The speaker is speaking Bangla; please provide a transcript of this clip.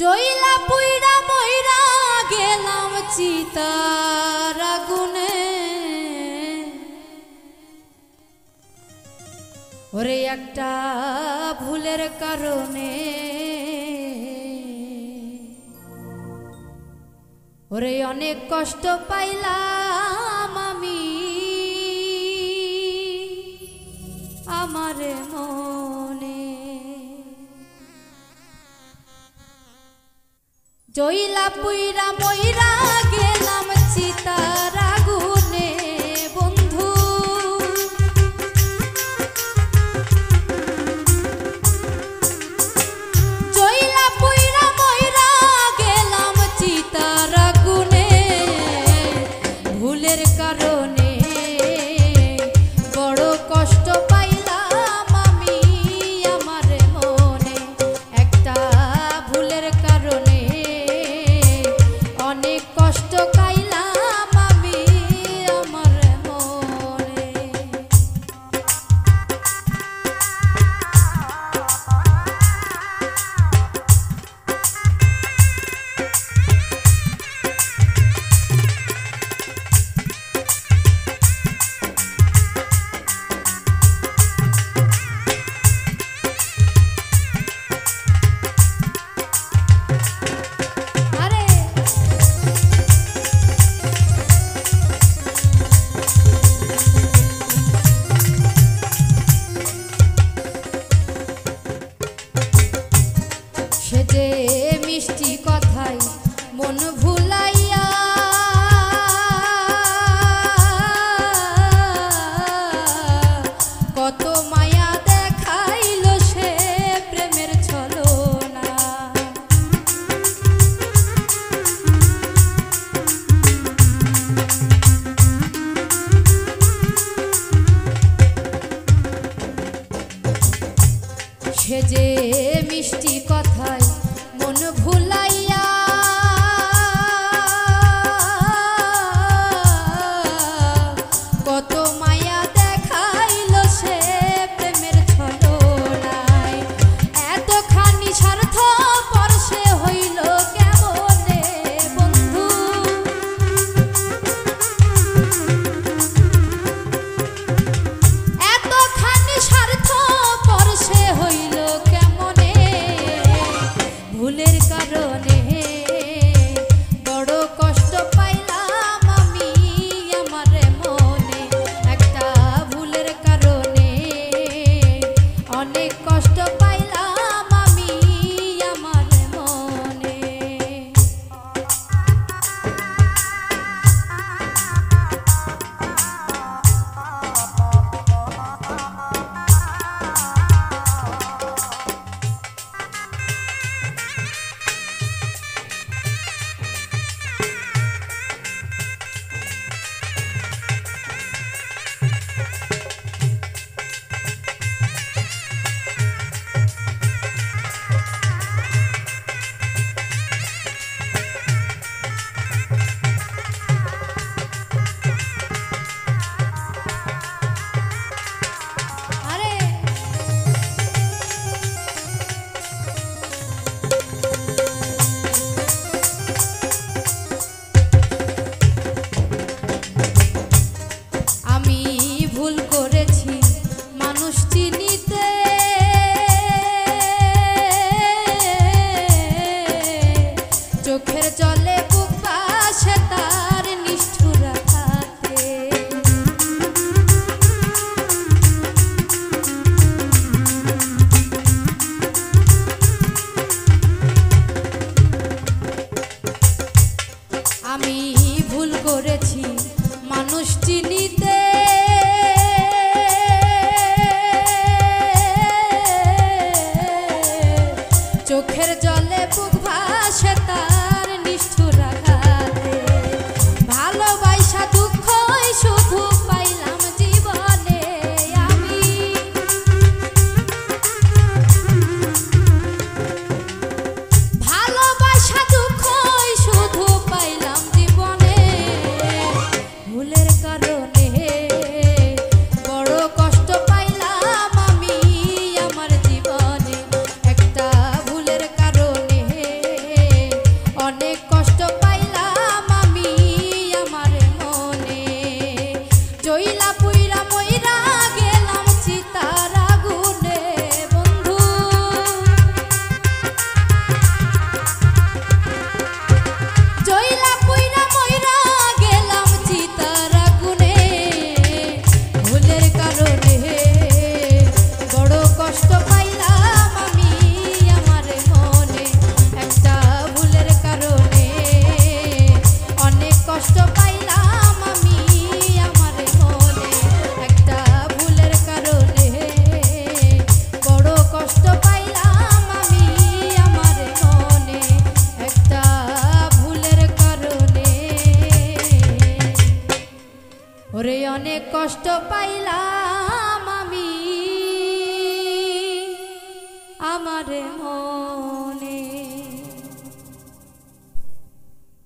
জইলা পুইরা মইরা গেলাম চিতার আগুনে, ওরে একটা ভুলের কারণে, ওরে অনেক কষ্ট পাইলাম আমি আমার মনে। জইলা পুইরা মইরা গেলাম চিতার আগুনে বন্ধু, জইলা পুইরা মইরা গেলাম চিতার আগুনে, ভুলের কারণে বড় কষ্ট পাইলাম আমি আমার মনে। একটা ভুলের কারণে অনেক কষ্ট পাইলাম আমি আমার মনে। সে যে মিষ্টি কথাই মন ভুলাইয়া কত মায়া দেখাইল সে প্রেমের ছলনা, সে যে মিষ্টি কথাই মন ভুলাইয়া কত মায়া দেখাইল সে প্রেমের ছলনায়। এতখানি স্বার্থ পরশে হইল কেমনে বন্ধু, এতখানি স্বার্থ পরশে হইল কেমনে, ভুলের কারণে বড় কষ্ট পাইলাম আমি আমার মনে। একটা ভুলের কারণে অনেক কষ্ট পাইলাম আমি আমার মনে। আমি ভুল করেছি মানুষ চিনিতে, চোখের জলে বুক ভাসে তার নিষ্ঠুর হাতে, আমি ভুল করেছি মানুষ চিনিতে, চোখের জলে বুক ভাসে তার নিষ্ঠুর আঘাতে, ভালোবাসা দুঃখই শুধু পাইলাম জীবনে আমি, ভালোবাসা দুঃখই শুধু পাইলাম জীবনে, ভুলের কারণে বড় কষ্ট পাইলাম আমি আমার জীবনে। একটা ভুলের কারণে পাইলাম